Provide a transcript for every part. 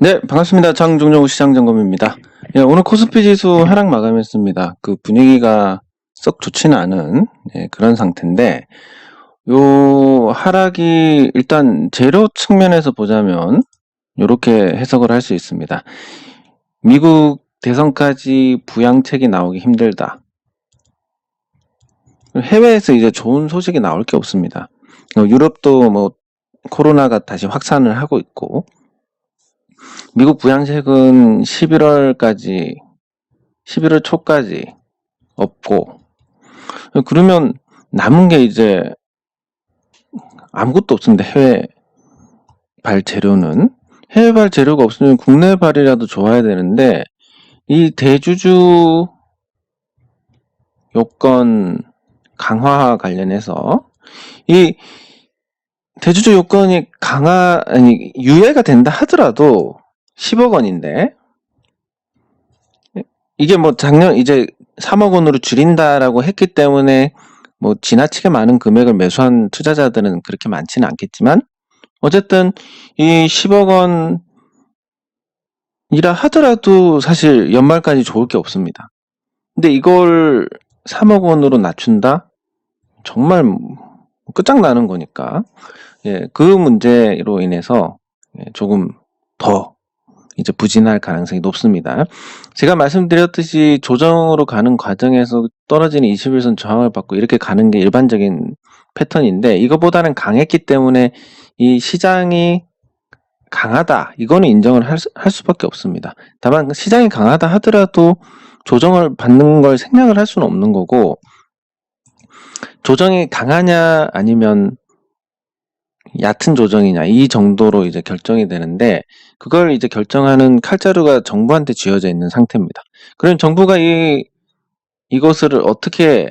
네, 반갑습니다. 장종종 시장점검입니다. 예, 오늘 코스피 지수 하락 마감했습니다. 그 분위기가 썩 좋지는 않은 그런 상태인데, 요 하락이 일단 재료 측면에서 보자면 이렇게 해석을 할 수 있습니다. 미국 대선까지 부양책이 나오기 힘들다. 해외에서 이제 좋은 소식이 나올 게 없습니다. 유럽도 뭐 코로나가 다시 확산을 하고 있고, 미국 부양책은 11월 초까지 없고, 그러면 남은 게 이제 아무것도 없습니다. 해외발 재료는. 해외발 재료가 없으면 국내발이라도 좋아야 되는데, 이 대주주 요건 강화 관련해서, 이 대주주 요건이 유예가 된다 하더라도 10억 원인데, 이게 뭐 작년 이제 3억 원으로 줄인다라고 했기 때문에 뭐 지나치게 많은 금액을 매수한 투자자들은 그렇게 많지는 않겠지만, 어쨌든 이 10억 원이라 하더라도 사실 연말까지 좋을 게 없습니다. 근데 이걸 3억 원으로 낮춘다? 정말 끝장나는 거니까. 예, 그 문제로 인해서 조금 더 이제 부진할 가능성이 높습니다. 제가 말씀드렸듯이 조정으로 가는 과정에서 떨어지는 21선 저항을 받고 이렇게 가는 게 일반적인 패턴인데, 이거보다는 강했기 때문에 이 시장이 강하다, 이거는 인정을 할 수밖에 없습니다. 다만 시장이 강하다 하더라도 조정을 받는 걸 생략을 할 수는 없는 거고, 조정이 강하냐 아니면 얕은 조정이냐, 이 정도로 이제 결정이 되는데, 그걸 이제 결정하는 칼자루가 정부한테 쥐어져 있는 상태입니다. 그럼 정부가 이것을 어떻게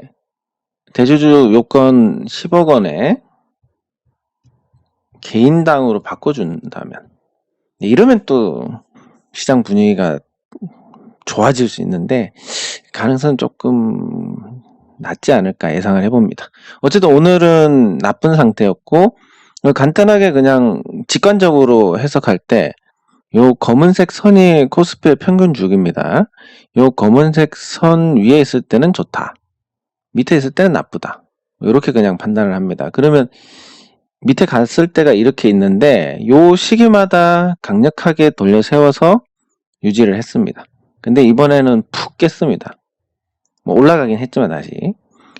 대주주 요건 10억 원에 개인당으로 바꿔준다면, 이러면 또 시장 분위기가 좋아질 수 있는데, 가능성은 조금 낮지 않을까 예상을 해봅니다. 어쨌든 오늘은 나쁜 상태였고, 간단하게 그냥 직관적으로 해석할 때, 요 검은색 선이 코스피의 평균 주기입니다. 요 검은색 선 위에 있을 때는 좋다, 밑에 있을 때는 나쁘다, 이렇게 그냥 판단을 합니다. 그러면 밑에 갔을 때가 이렇게 있는데, 요 시기마다 강력하게 돌려 세워서 유지를 했습니다. 근데 이번에는 푹 깼습니다. 뭐 올라가긴 했지만 다시.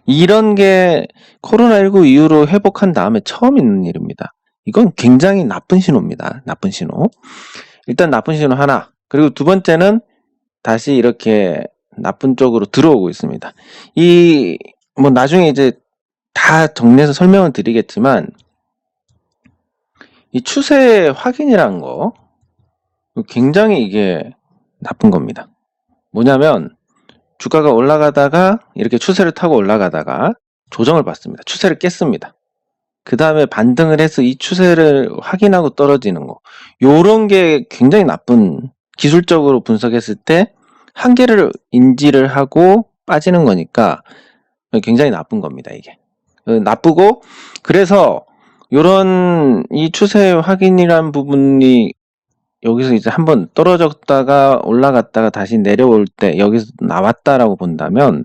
이런 게 코로나19 이후로 회복한 다음에 처음 있는 일입니다. 이건 굉장히 나쁜 신호입니다. 나쁜 신호. 일단 나쁜 신호 하나. 그리고 두 번째는 다시 이렇게 나쁜 쪽으로 들어오고 있습니다. 뭐 나중에 이제 다 정리해서 설명을 드리겠지만, 이 추세 확인이란 거 굉장히 이게 나쁜 겁니다. 뭐냐면 주가가 올라가다가 이렇게 추세를 타고 올라가다가 조정을 받습니다. 추세를 깼습니다. 그 다음에 반등을 해서 이 추세를 확인하고 떨어지는 거, 요런 게 굉장히 나쁜, 기술적으로 분석했을 때 한계를 인지를 하고 빠지는 거니까 굉장히 나쁜 겁니다. 이게 나쁘고, 그래서 요런 이 추세 확인이란 부분이 여기서 이제 한번 떨어졌다가 올라갔다가 다시 내려올 때 여기서 나왔다라고 본다면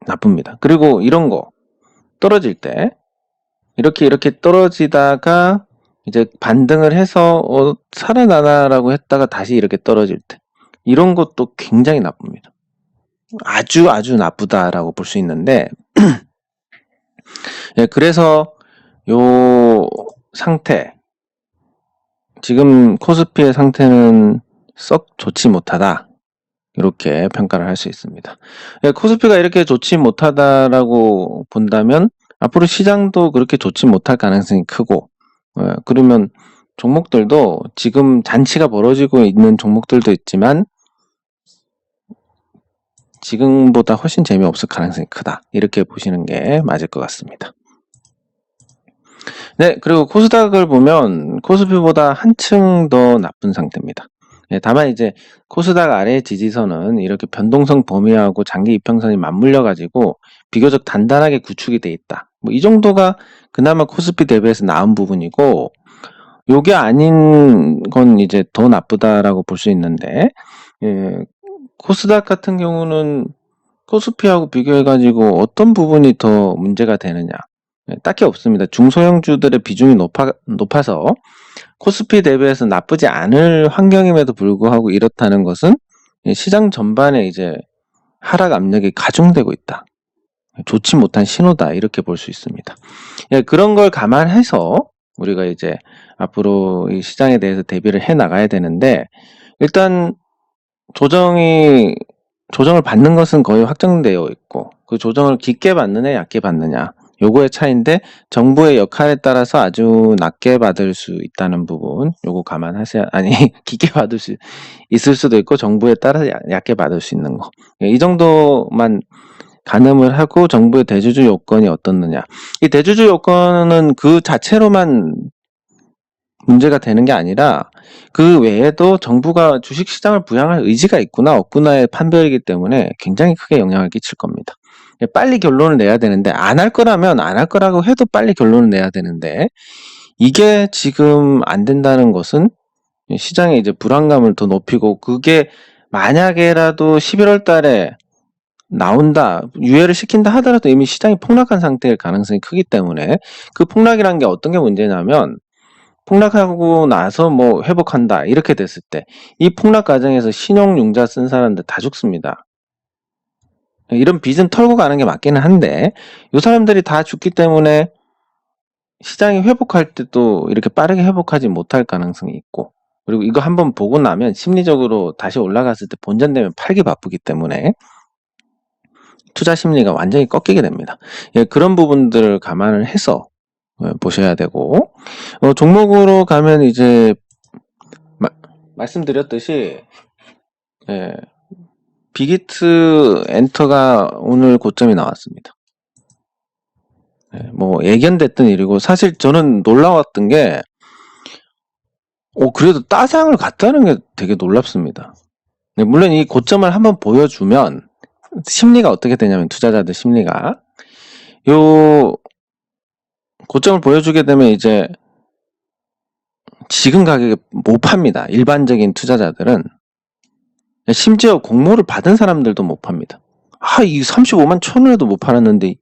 나쁩니다. 그리고 이런 거 떨어질 때 이렇게 떨어지다가 이제 반등을 해서 살아나나라고 했다가 다시 이렇게 떨어질 때, 이런 것도 굉장히 나쁩니다. 아주 나쁘다라고 볼 수 있는데, 예, 그래서 요 상태, 지금 코스피의 상태는 썩 좋지 못하다, 이렇게 평가를 할 수 있습니다. 예, 코스피가 이렇게 좋지 못하다라고 본다면 앞으로 시장도 그렇게 좋지 못할 가능성이 크고, 그러면 종목들도 지금 잔치가 벌어지고 있는 종목들도 있지만 지금보다 훨씬 재미없을 가능성이 크다, 이렇게 보시는 게 맞을 것 같습니다. 네, 그리고 코스닥을 보면 코스피보다 한층 더 나쁜 상태입니다. 예, 다만 이제 코스닥 아래 지지선은 이렇게 변동성 범위하고 장기 이평선이 맞물려 가지고 비교적 단단하게 구축이 돼 있다, 뭐 이 정도가 그나마 코스피 대비해서 나은 부분이고, 요게 아닌 건 이제 더 나쁘다라고 볼 수 있는데, 예, 코스닥 같은 경우는 코스피하고 비교해가지고 어떤 부분이 더 문제가 되느냐? 딱히 없습니다. 중소형주들의 비중이 높아서 코스피 대비해서 나쁘지 않을 환경임에도 불구하고 이렇다는 것은 시장 전반에 이제 하락 압력이 가중되고 있다. 좋지 못한 신호다. 이렇게 볼 수 있습니다. 그런 걸 감안해서 우리가 이제 앞으로 이 시장에 대해서 대비를 해 나가야 되는데, 일단 조정을 받는 것은 거의 확정되어 있고, 그 조정을 깊게 받느냐 얕게 받느냐 요거의 차이인데, 정부의 역할에 따라서 아주 낮게 받을 수 있다는 부분 요거 감안하셔야, 아니 깊게 받을 수 있을 수도 있고 정부에 따라서 얕게 받을 수 있는 거, 이 정도만 가늠을 하고 정부의 대주주 요건이 어떻느냐, 이 대주주 요건은 그 자체로만 문제가 되는 게 아니라 그 외에도 정부가 주식시장을 부양할 의지가 있구나 없구나의 판별이기 때문에 굉장히 크게 영향을 끼칠 겁니다. 빨리 결론을 내야 되는데, 안 할 거라면 안 할 거라고 해도 빨리 결론을 내야 되는데, 이게 지금 안 된다는 것은 시장에 이제 불안감을 더 높이고, 그게 만약에라도 11월 달에 나온다, 유예를 시킨다 하더라도 이미 시장이 폭락한 상태일 가능성이 크기 때문에, 그 폭락이란 게 어떤 게 문제냐면, 폭락하고 나서 뭐 회복한다 이렇게 됐을 때 이 폭락 과정에서 신용융자 쓴 사람들 다 죽습니다. 이런 빚은 털고 가는 게 맞기는 한데, 이 사람들이 다 죽기 때문에 시장이 회복할 때도 이렇게 빠르게 회복하지 못할 가능성이 있고, 그리고 이거 한번 보고 나면 심리적으로 다시 올라갔을 때 본전되면 팔기 바쁘기 때문에 투자 심리가 완전히 꺾이게 됩니다. 그런 부분들을 감안을 해서 보셔야 되고, 종목으로 가면 이제 말씀드렸듯이 빅히트 엔터가 오늘 고점이 나왔습니다. 뭐 예견됐던 일이고, 사실 저는 놀라웠던 게 그래도 따상을 갔다는 게 되게 놀랍습니다. 물론 이 고점을 한번 보여주면 심리가 어떻게 되냐면, 투자자들 심리가 요 고점을 보여주게 되면 이제 지금 가격에 못 팝니다. 일반적인 투자자들은. 심지어 공모를 받은 사람들도 못 팝니다. 이 35만 1,000원에도 못 팔았는데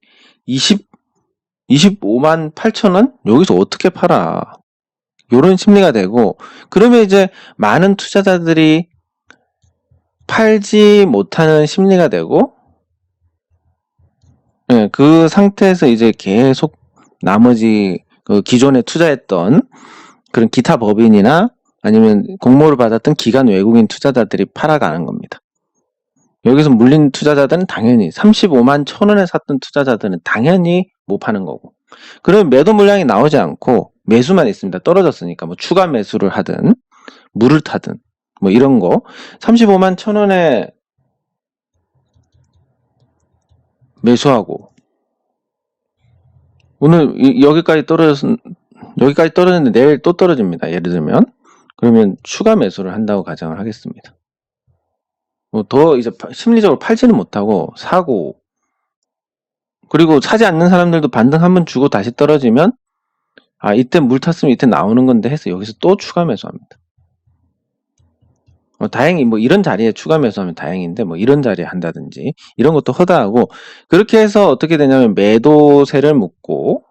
25만 8천원? 여기서 어떻게 팔아? 요런 심리가 되고, 그러면 이제 많은 투자자들이 팔지 못하는 심리가 되고, 그 상태에서 이제 계속 나머지 그 기존에 투자했던 그런 기타 법인이나 아니면 공모를 받았던 기관 외국인 투자자들이 팔아가는 겁니다. 여기서 물린 투자자들은 당연히 35만 1,000원에 샀던 투자자들은 당연히 못 파는 거고, 그러면 매도 물량이 나오지 않고 매수만 있습니다. 떨어졌으니까 뭐 추가 매수를 하든 물을 타든 뭐 이런 거, 35만 1,000원에 매수하고 오늘 여기까지 떨어졌는데 내일 또 떨어집니다. 예를 들면, 그러면 추가 매수를 한다고 가정을 하겠습니다. 더 이제 심리적으로 팔지는 못하고 사고, 그리고 사지 않는 사람들도 반등 한번 주고 다시 떨어지면 이때 물 탔으면 이때 나오는 건데 해서 여기서 또 추가 매수합니다. 다행히 뭐 이런 자리에 추가 매수하면 다행인데, 뭐 이런 자리에 한다든지 이런 것도 허다하고, 그렇게 해서 어떻게 되냐면 매도세를 묶고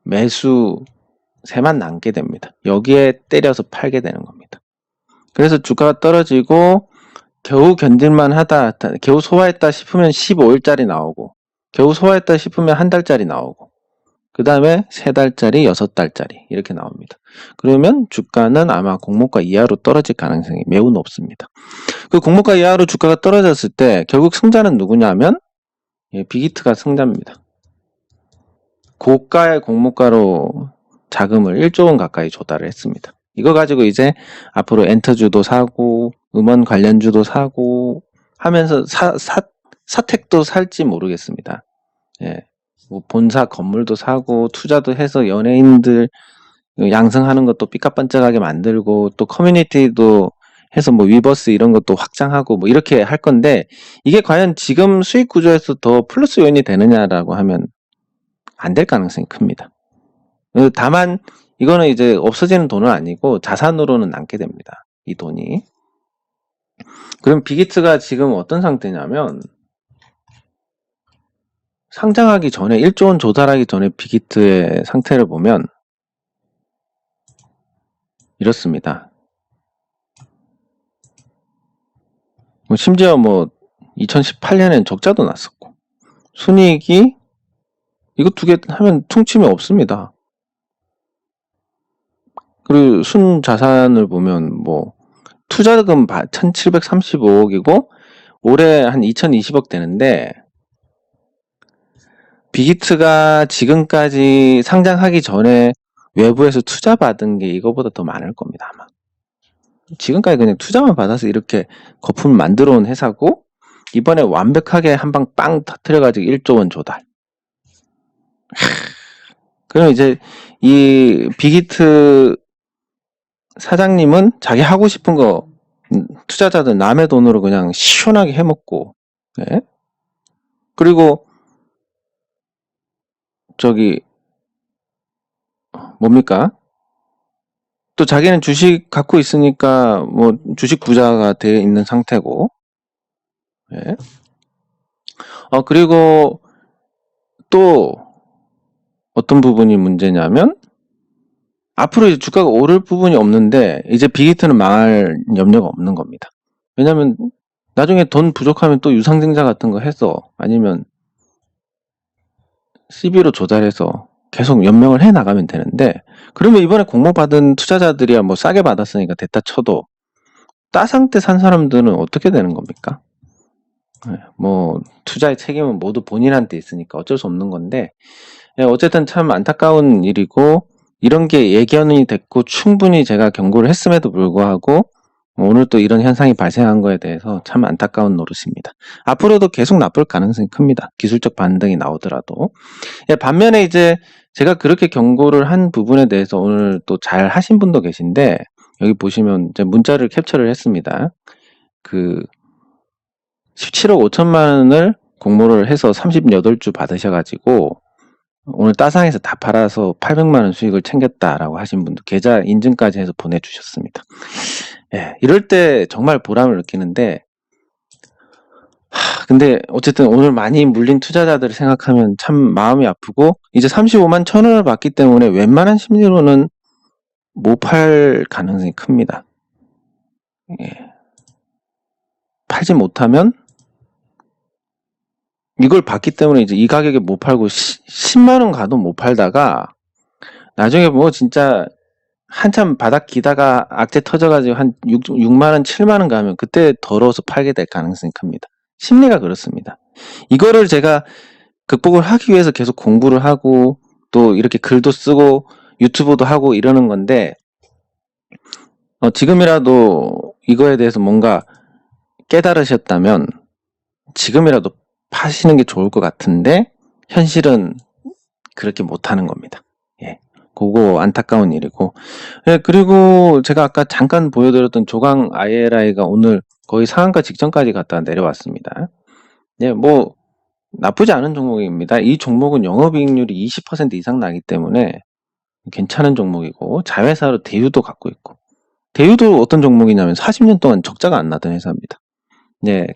매수세만 남게 됩니다. 여기에 때려서 팔게 되는 겁니다. 그래서 주가가 떨어지고 겨우 견딜만 하다, 겨우 소화했다 싶으면 15일짜리 나오고, 겨우 소화했다 싶으면 한 달짜리 나오고, 그 다음에 3달짜리, 6달짜리 이렇게 나옵니다. 그러면 주가는 아마 공모가 이하로 떨어질 가능성이 매우 높습니다. 그 공모가 이하로 주가가 떨어졌을 때 결국 승자는 누구냐면 빅히트가 승자입니다. 고가의 공모가로 자금을 1조 원 가까이 조달을 했습니다. 이거 가지고 이제 앞으로 엔터주도 사고 음원 관련주도 사고 하면서 사택도 살지 모르겠습니다. 뭐 본사 건물도 사고 투자도 해서 연예인들 양성하는 것도 삐까뻔쩍하게 만들고, 또 커뮤니티도 해서 뭐 위버스 이런 것도 확장하고 뭐 이렇게 할 건데, 이게 과연 지금 수익 구조에서 더 플러스 요인이 되느냐라고 하면 안 될 가능성이 큽니다. 다만 이거는 이제 없어지는 돈은 아니고 자산으로는 남게 됩니다. 이 돈이. 그럼 빅히트가 지금 어떤 상태냐면 상장하기 전에 1조 원 조달하기 전에 빅히트의 상태를 보면 이렇습니다. 심지어 2018년엔 적자도 났었고 순이익이 이거 두 개 하면 퉁침이 없습니다. 그리고 순자산을 보면 투자금 1735억이고 올해 한 2020억 되는데 빅히트가 지금까지 상장하기 전에 외부에서 투자 받은 게 이거보다 더 많을 겁니다, 아마. 지금까지 그냥 투자만 받아서 이렇게 거품을 만들어 온 회사고 이번에 완벽하게 한 방 빵 터뜨려가지고 1조 원 조달. 그럼 이제 이 빅히트 사장님은 자기 하고 싶은 거 투자자들 남의 돈으로 그냥 시원하게 해먹고, 네? 그리고 뭡니까? 또 자기는 주식 갖고 있으니까 주식 부자가 돼 있는 상태고, 네? 그리고 또 어떤 부분이 문제냐면 앞으로 이제 주가가 오를 부분이 없는데 이제 빅히트는 망할 염려가 없는 겁니다. 왜냐면 나중에 돈 부족하면 또 유상증자 같은 거 해서 아니면 CB로 조달해서 계속 연명을 해 나가면 되는데 그러면 이번에 공모 받은 투자자들이야 싸게 받았으니까 됐다 쳐도 따상 때 산 사람들은 어떻게 되는 겁니까? 투자의 책임은 모두 본인한테 있으니까 어쩔 수 없는 건데 어쨌든 참 안타까운 일이고 이런 게 예견이 됐고 충분히 제가 경고를 했음에도 불구하고 오늘 또 이런 현상이 발생한 거에 대해서 참 안타까운 노릇입니다. 앞으로도 계속 나쁠 가능성이 큽니다. 기술적 반등이 나오더라도. 반면에 이제 제가 그렇게 경고를 한 부분에 대해서 오늘 또 잘 하신 분도 계신데 여기 보시면 이제 문자를 캡처를 했습니다. 17억 5천만 원을 공모를 해서 38주 받으셔가지고 오늘 따상에서 다 팔아서 800만 원 수익을 챙겼다라고 하신 분도 계좌 인증까지 해서 보내주셨습니다. 이럴 때 정말 보람을 느끼는데 근데 어쨌든 오늘 많이 물린 투자자들을 생각하면 참 마음이 아프고 이제 35만 1,000원을 받기 때문에 웬만한 심리로는 못 팔 가능성이 큽니다. 팔지 못하면 이걸 받기 때문에 이제 이 가격에 못 팔고 10만 원 가도 못 팔다가 나중에 진짜 한참 바닥 기다가 악재 터져가지고 한 6만 원, 7만 원 가면 그때 더러워서 팔게 될 가능성이 큽니다. 심리가 그렇습니다. 이거를 제가 극복을 하기 위해서 계속 공부를 하고 또 이렇게 글도 쓰고 유튜브도 하고 이러는 건데 지금이라도 이거에 대해서 뭔가 깨달으셨다면 지금이라도 파시는 게 좋을 것 같은데 현실은 그렇게 못하는 겁니다. 그거 안타까운 일이고 그리고 제가 아까 잠깐 보여드렸던 조강 ILI가 오늘 거의 상한가 직전까지 갔다 내려왔습니다. 나쁘지 않은 종목입니다. 이 종목은 영업이익률이 20% 이상 나기 때문에 괜찮은 종목이고 자회사로 대유도 갖고 있고 대유도 어떤 종목이냐면 40년 동안 적자가 안 나던 회사입니다.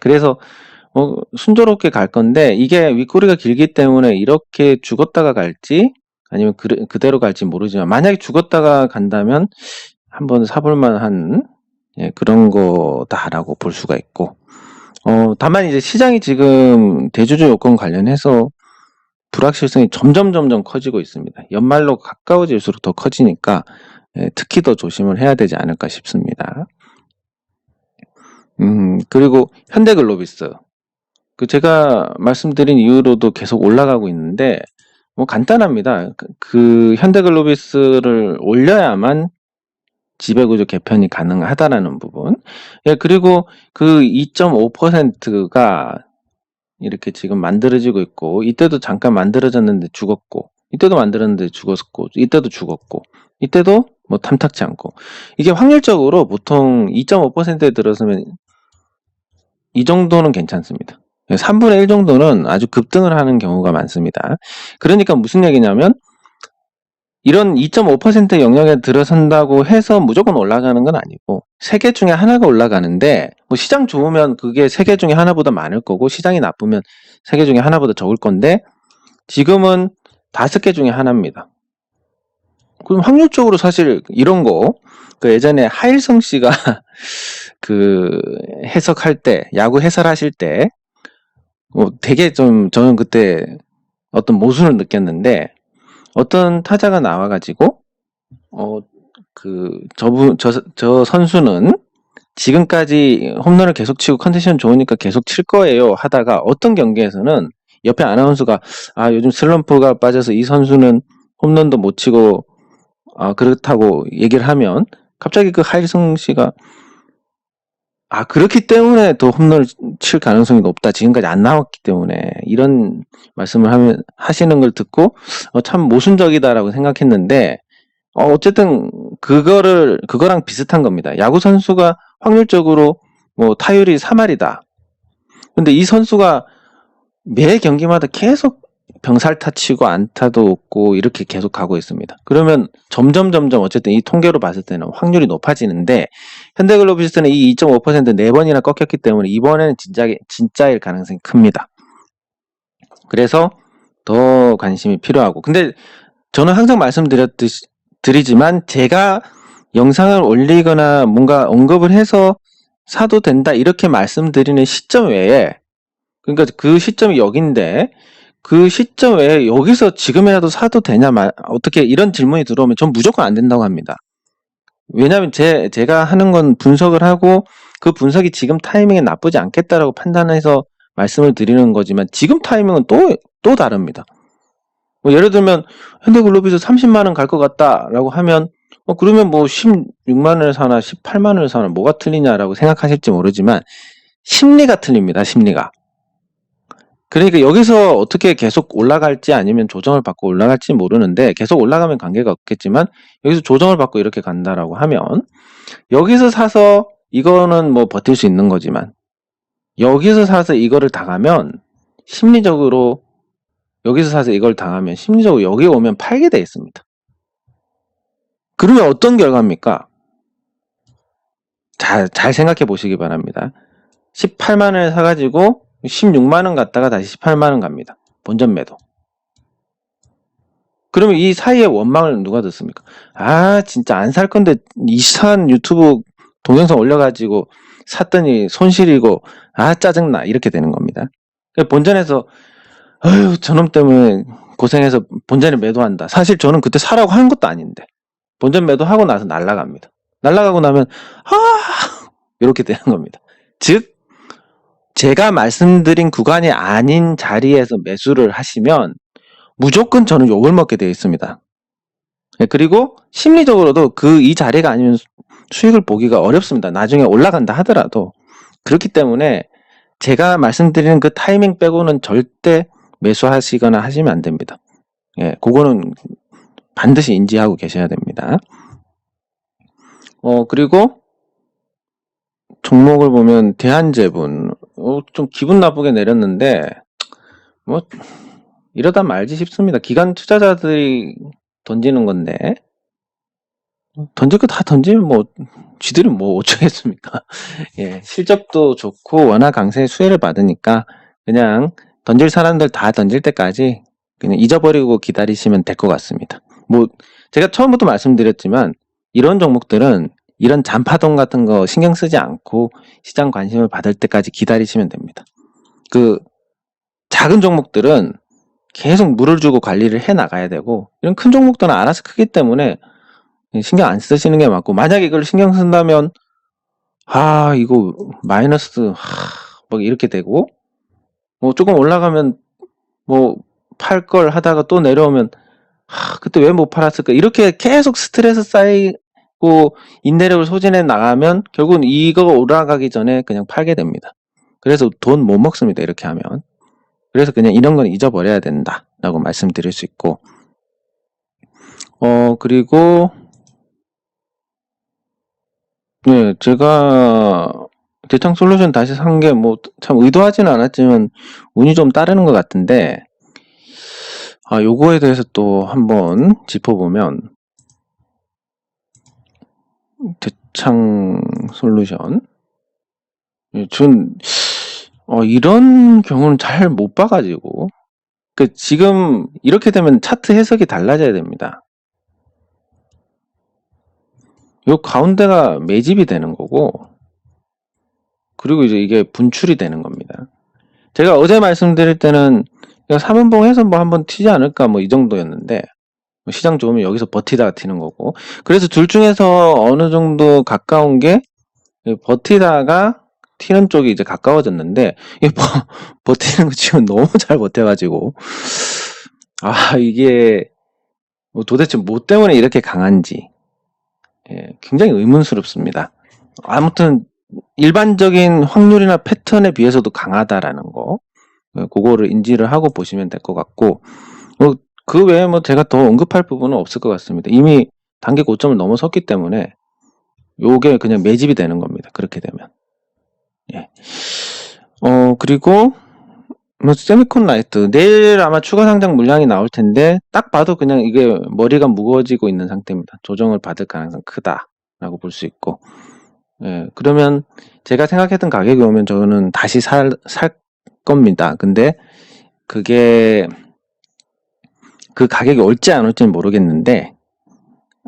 그래서 순조롭게 갈 건데 이게 윗꼬리가 길기 때문에 이렇게 죽었다가 갈지 아니면 그대로 갈지 모르지만 만약에 죽었다가 간다면 한번 사볼 만한 그런 거다라고 볼 수가 있고 다만 이제 시장이 지금 대주주 요건 관련해서 불확실성이 점점 커지고 있습니다. 연말로 가까워질수록 더 커지니까 특히 더 조심을 해야 되지 않을까 싶습니다. 그리고 현대글로비스 제가 말씀드린 이후로도 계속 올라가고 있는데 간단합니다. 그 현대글로비스를 올려야만 지배구조 개편이 가능하다라는 부분. 그리고 그 2.5%가 이렇게 지금 만들어지고 있고 이때도 잠깐 만들어졌는데 죽었고 이때도 만들었는데 죽었고 이때도 죽었고 이때도 탐탁지 않고 이게 확률적으로 보통 2.5%에 들어서면 이 정도는 괜찮습니다. 3분의 1 정도는 아주 급등을 하는 경우가 많습니다. 그러니까 무슨 얘기냐면 이런 2.5% 영역에 들어선다고 해서 무조건 올라가는 건 아니고 3개 중에 하나가 올라가는데 뭐 시장 좋으면 그게 3개 중에 하나보다 많을 거고 시장이 나쁘면 3개 중에 하나보다 적을 건데 지금은 5개 중에 하나입니다. 그럼 확률적으로 사실 이런 거 그 예전에 하일성 씨가 그 해석할 때 야구 해설하실 때 되게 좀 저는 그때 어떤 모순을 느꼈는데 어떤 타자가 나와가지고 저 선수는 지금까지 홈런을 계속 치고 컨디션 좋으니까 계속 칠 거예요 하다가 어떤 경기에서는 옆에 아나운서가 요즘 슬럼프가 빠져서 이 선수는 홈런도 못 치고 그렇다고 얘기를 하면 갑자기 그 하일성 씨가 그렇기 때문에 더 홈런을 칠 가능성이 높다. 지금까지 안 나왔기 때문에 이런 말씀을 하시는 걸 듣고 참 모순적이다라고 생각했는데 어쨌든 그거랑 비슷한 겁니다. 야구 선수가 확률적으로 뭐 타율이 3할이다. 근데 이 선수가 매 경기마다 계속 병살타 치고 안타도 없고 이렇게 계속 가고 있습니다. 그러면 점점 어쨌든 이 통계로 봤을 때는 확률이 높아지는데 현대글로비스는 이 2.5% 4번이나 꺾였기 때문에 이번에는 진짜일 가능성이 큽니다. 그래서 더 관심이 필요하고 근데 저는 항상 말씀드리지만 제가 영상을 올리거나 뭔가 언급을 해서 사도 된다 이렇게 말씀드리는 시점 외에 그러니까 그 시점이 여긴데 그 시점 외에 여기서 지금이라도 사도 되냐 어떻게 이런 질문이 들어오면 전 무조건 안 된다고 합니다. 왜냐하면 제가 하는 건 분석을 하고 그 분석이 지금 타이밍에 나쁘지 않겠다라고 판단해서 말씀을 드리는 거지만 지금 타이밍은 또 다릅니다. 뭐 예를 들면 현대글로비스 30만 원 갈 것 같다라고 하면 그러면 뭐 16만 원을 사나 18만 원을 사나 뭐가 틀리냐라고 생각하실지 모르지만 심리가 틀립니다. 심리가. 그러니까 여기서 어떻게 계속 올라갈지 아니면 조정을 받고 올라갈지 모르는데 계속 올라가면 관계가 없겠지만 여기서 조정을 받고 이렇게 간다라고 하면 여기서 사서 이거는 뭐 버틸 수 있는 거지만 여기서 사서 이거를 당하면 심리적으로 여기서 사서 이걸 당하면 심리적으로 여기 오면 팔게 돼 있습니다. 그러면 어떤 결과입니까? 잘 생각해 보시기 바랍니다. 18만 원에 사가지고 16만 원 갔다가 다시 18만 원 갑니다. 본전 매도. 그러면 이 사이에 원망을 누가 듣습니까? 진짜 안 살 건데 이상한 유튜브 동영상 올려가지고 샀더니 손실이고 짜증나 이렇게 되는 겁니다. 본전에서 저놈 때문에 고생해서 본전에 매도한다. 사실 저는 그때 사라고 한 것도 아닌데 본전 매도하고 나서 날아갑니다. 날아가고 나면 이렇게 되는 겁니다. 즉 제가 말씀드린 구간이 아닌 자리에서 매수를 하시면 무조건 저는 욕을 먹게 되어 있습니다. 그리고 심리적으로도 이 자리가 아니면 수익을 보기가 어렵습니다. 나중에 올라간다 하더라도. 그렇기 때문에 제가 말씀드리는 그 타이밍 빼고는 절대 매수하시거나 하시면 안 됩니다. 그거는 반드시 인지하고 계셔야 됩니다. 그리고 종목을 보면 대한제분 좀 기분 나쁘게 내렸는데 뭐 이러다 말지 싶습니다. 기관 투자자들이 던지는 건데 던질 거 다 던지면 뭐 쥐들이 뭐 어쩌겠습니까? 실적도 좋고 워낙 강세 수혜를 받으니까 그냥 던질 사람들 다 던질 때까지 그냥 잊어버리고 기다리시면 될 것 같습니다. 뭐 제가 처음부터 말씀드렸지만 이런 종목들은 이런 잔파동 같은 거 신경 쓰지 않고 시장 관심을 받을 때까지 기다리시면 됩니다. 그 작은 종목들은 계속 물을 주고 관리를 해 나가야 되고 이런 큰 종목들은 알아서 크기 때문에 신경 안 쓰시는 게 맞고 만약에 이걸 신경 쓴다면 이거 마이너스 뭐 이렇게 되고 뭐 조금 올라가면 뭐 팔 걸 하다가 또 내려오면 그때 왜 못 팔았을까 이렇게 계속 스트레스 쌓이고 인내력을 소진해 나가면 결국은 이거 올라가기 전에 그냥 팔게 됩니다. 그래서 돈 못 먹습니다. 이렇게 하면. 그래서 그냥 이런 건 잊어버려야 된다라고 말씀드릴 수 있고 그리고 제가 대창솔루션 다시 산 게 뭐 참 의도하지는 않았지만 운이 좀 따르는 것 같은데 요거에 대해서 또 한번 짚어보면, 대창 솔루션. 전, 이런 경우는 잘 못 봐가지고, 지금 이렇게 되면 차트 해석이 달라져야 됩니다. 요 가운데가 매집이 되는 거고, 그리고 이제 이게 분출이 되는 겁니다. 제가 어제 말씀드릴 때는 3연봉 해서 뭐 한번 튀지 않을까 뭐 이 정도였는데, 시장 좋으면 여기서 버티다가 튀는 거고, 그래서 둘 중에서 어느 정도 가까운 게 버티다가 튀는 쪽이 이제 가까워졌는데, 버티는 거 지금 너무 잘 버텨가지고, 이게 뭐 도대체 뭐 때문에 이렇게 강한지, 굉장히 의문스럽습니다. 아무튼 일반적인 확률이나 패턴에 비해서도 강하다라는 거, 그거를 인지를 하고 보시면 될 것 같고, 그 외에 뭐 제가 더 언급할 부분은 없을 것 같습니다. 이미 단기 고점을 넘어섰기 때문에 요게 그냥 매집이 되는 겁니다. 그렇게 되면. 예. 그리고 뭐 세미콘 라이트 내일 아마 추가 상장 물량이 나올 텐데 딱 봐도 그냥 이게 머리가 무거워지고 있는 상태입니다. 조정을 받을 가능성 크다라고 볼 수 있고, 그러면 제가 생각했던 가격이 오면 저는 다시 살 겁니다. 근데 그게 그 가격이 올지 안 올지는 모르겠는데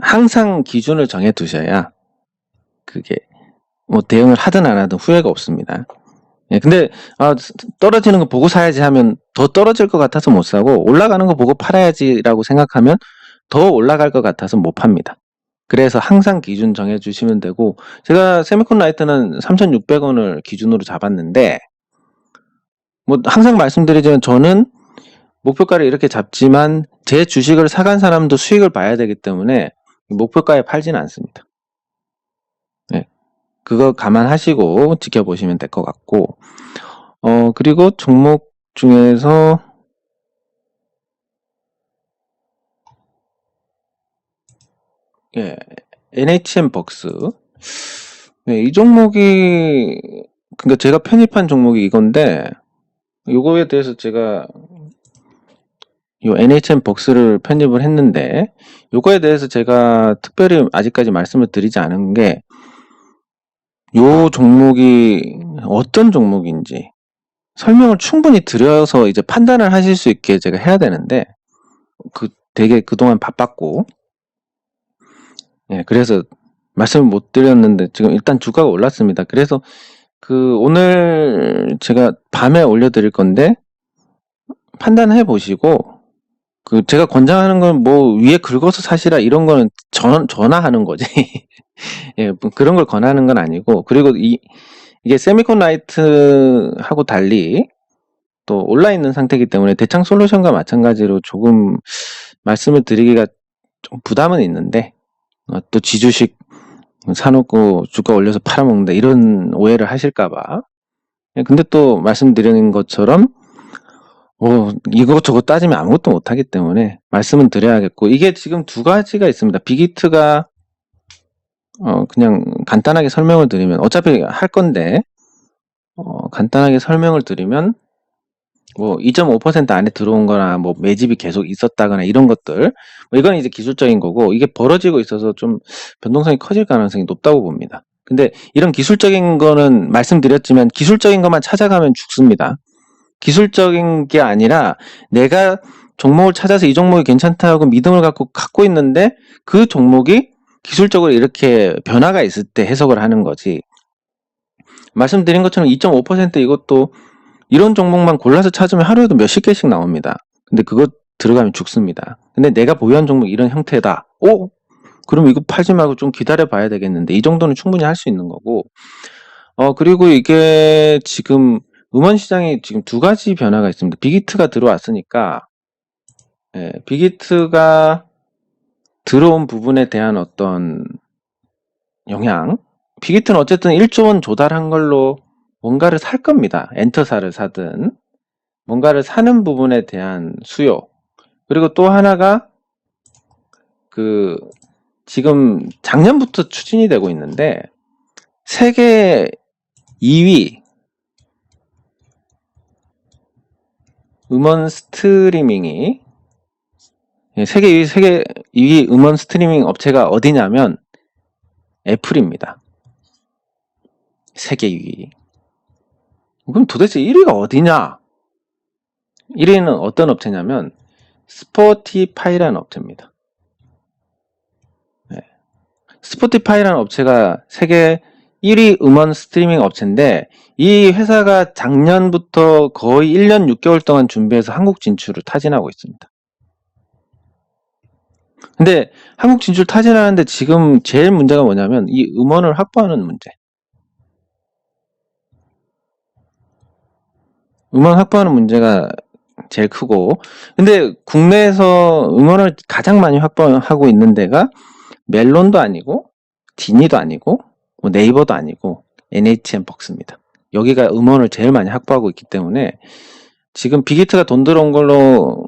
항상 기준을 정해 두셔야 그게 뭐 대응을 하든 안 하든 후회가 없습니다. 근데 떨어지는 거 보고 사야지 하면 더 떨어질 것 같아서 못 사고, 올라가는 거 보고 팔아야지라고 생각하면 더 올라갈 것 같아서 못 팝니다. 그래서 항상 기준 정해 주시면 되고, 제가 세미콘 라이트는 3,600원을 기준으로 잡았는데, 뭐 항상 말씀드리지만 저는 목표가를 이렇게 잡지만 제 주식을 사간 사람도 수익을 봐야 되기 때문에 목표가에 팔지는 않습니다. 그거 감안하시고 지켜보시면 될 것 같고, 그리고 종목 중에서 NHN 벅스, 이 종목이, 그러니까 제가 편입한 종목이 이건데, 요거에 대해서 제가 요 NHN 벅스를 편입을 했는데, 요거에 대해서 제가 특별히 아직까지 말씀을 드리지 않은 게, 요 종목이 어떤 종목인지 설명을 충분히 드려서 이제 판단을 하실 수 있게 제가 해야 되는데, 되게 그동안 바빴고, 그래서 말씀을 못 드렸는데 지금 일단 주가가 올랐습니다. 그래서 오늘 제가 밤에 올려드릴 건데 판단해 보시고, 제가 권장하는 건 뭐 위에 긁어서 사시라 이런 거는 전화하는 거지. 뭐 그런 걸 권하는 건 아니고, 그리고 이게 세미콘 라이트하고 달리 또 올라있는 상태이기 때문에 대창 솔루션과 마찬가지로 조금 말씀을 드리기가 좀 부담은 있는데, 또 지주식 사놓고 주가 올려서 팔아먹는다 이런 오해를 하실까봐. 근데 또 말씀드리는 것처럼 이것저것 따지면 아무것도 못하기 때문에 말씀은 드려야겠고, 이게 지금 두 가지가 있습니다. 빅히트가 그냥 간단하게 설명을 드리면, 어차피 할 건데 간단하게 설명을 드리면, 뭐 2.5% 안에 들어온 거나 뭐 매집이 계속 있었다거나 이런 것들, 이건 이제 기술적인 거고, 이게 벌어지고 있어서 좀 변동성이 커질 가능성이 높다고 봅니다. 근데 이런 기술적인 거는 말씀드렸지만 기술적인 것만 찾아가면 죽습니다. 기술적인 게 아니라 내가 종목을 찾아서 이 종목이 괜찮다 하고 믿음을 갖고 있는데 그 종목이 기술적으로 이렇게 변화가 있을 때 해석을 하는 거지, 말씀드린 것처럼 2.5% 이것도 이런 종목만 골라서 찾으면 하루에도 몇십 개씩 나옵니다. 근데 그거 들어가면 죽습니다. 근데 내가 보유한 종목 이런 형태다. 그럼 이거 팔지 말고 좀 기다려 봐야 되겠는데, 이 정도는 충분히 할 수 있는 거고, 그리고 이게 지금 음원 시장에 지금 두 가지 변화가 있습니다. 빅히트가 들어왔으니까, 빅히트가 들어온 부분에 대한 어떤 영향, 빅히트는 어쨌든 1조 원 조달한 걸로 뭔가를 살 겁니다. 엔터사를 사든 뭔가를 사는 부분에 대한 수요, 그리고 또 하나가 지금 작년부터 추진이 되고 있는데 세계 2위 음원 스트리밍이 세계 2위 음원 스트리밍 업체가 어디냐면 애플입니다. 세계 2위. 그럼 도대체 1위가 어디냐? 1위는 어떤 업체냐면 스포티파이라는 업체입니다. 네. 스포티파이라는 업체가 세계 1위 음원 스트리밍 업체인데 이 회사가 작년부터 거의 1년 6개월 동안 준비해서 한국 진출을 타진하고 있습니다. 근데 한국 진출 타진하는데 지금 제일 문제가 뭐냐면 이 음원을 확보하는 문제. 음원 확보하는 문제가 제일 크고, 근데 국내에서 음원을 가장 많이 확보하고 있는 데가 멜론도 아니고 디니도 아니고 뭐 네이버도 아니고 NHN벅스입니다. 여기가 음원을 제일 많이 확보하고 있기 때문에 지금 빅히트가 돈 들어온 걸로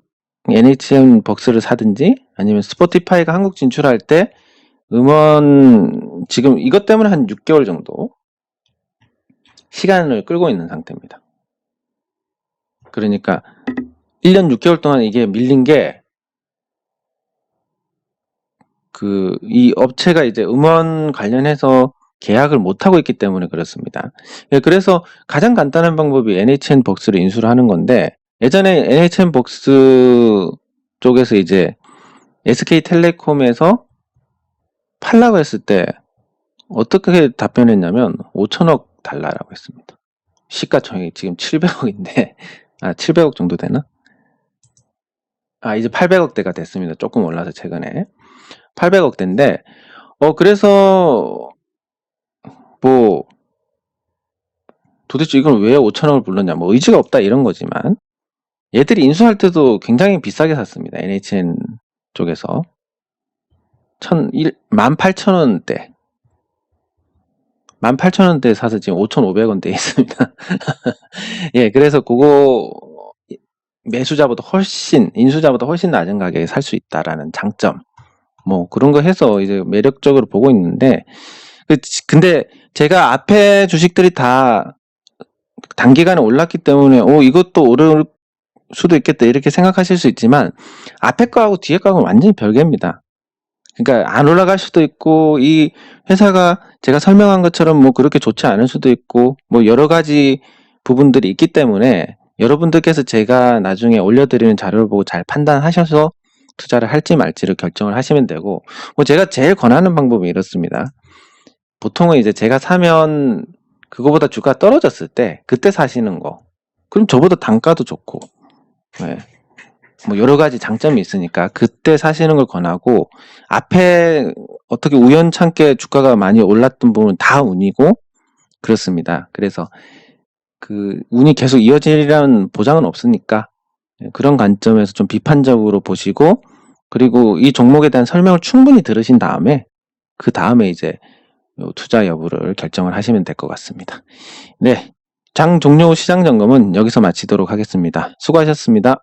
NHN벅스를 사든지 아니면 스포티파이가 한국 진출할 때 음원 지금 이것 때문에 한 6개월 정도 시간을 끌고 있는 상태입니다. 그러니까 1년 6개월 동안 이게 밀린 게 이 업체가 이제 음원 관련해서 계약을 못하고 있기 때문에 그렇습니다. 그래서 가장 간단한 방법이 NHN벅스를 인수를 하는 건데 예전에 NHN벅스 쪽에서 이제 SK텔레콤에서 팔라고 했을 때 어떻게 답변했냐면 5천억 달러라고 했습니다. 시가총액이 지금 700억인데 700억 정도 되나? 이제 800억대가 됐습니다. 조금 올라서 최근에 800억대인데 그래서 뭐 도대체 이걸 왜 5천억을 불렀냐, 뭐 의지가 없다 이런 거지만 얘들이 인수할 때도 굉장히 비싸게 샀습니다. NHN 쪽에서 18,000원대 18,000원대 사서 지금 5,500원대에 있습니다. 예, 그래서 그거 인수자보다 훨씬 낮은 가격에 살 수 있다라는 장점, 뭐 그런 거 해서 이제 매력적으로 보고 있는데, 근데 제가 앞에 주식들이 다 단기간에 올랐기 때문에 이것도 오를 수도 있겠다 이렇게 생각하실 수 있지만 앞에 거하고 뒤에 거하고는 완전히 별개입니다. 그러니까 안 올라갈 수도 있고 이 회사가 제가 설명한 것처럼 뭐 그렇게 좋지 않을 수도 있고 뭐 여러 가지 부분들이 있기 때문에 여러분들께서 제가 나중에 올려드리는 자료를 보고 잘 판단하셔서 투자를 할지 말지를 결정을 하시면 되고, 뭐 제가 제일 권하는 방법이 이렇습니다. 보통은 이제 제가 사면 그거보다 주가가 떨어졌을 때 그때 사시는 거, 그럼 저보다 단가도 좋고 네. 뭐 여러 가지 장점이 있으니까 그때 사시는 걸 권하고, 앞에 어떻게 우연찮게 주가가 많이 올랐던 부분은 다 운이고 그렇습니다. 그래서 운이 계속 이어지리라는 보장은 없으니까 그런 관점에서 좀 비판적으로 보시고, 그리고 이 종목에 대한 설명을 충분히 들으신 다음에 그 다음에 이제 투자 여부를 결정을 하시면 될 것 같습니다. 네, 장 종료 후 시장 점검은 여기서 마치도록 하겠습니다. 수고하셨습니다.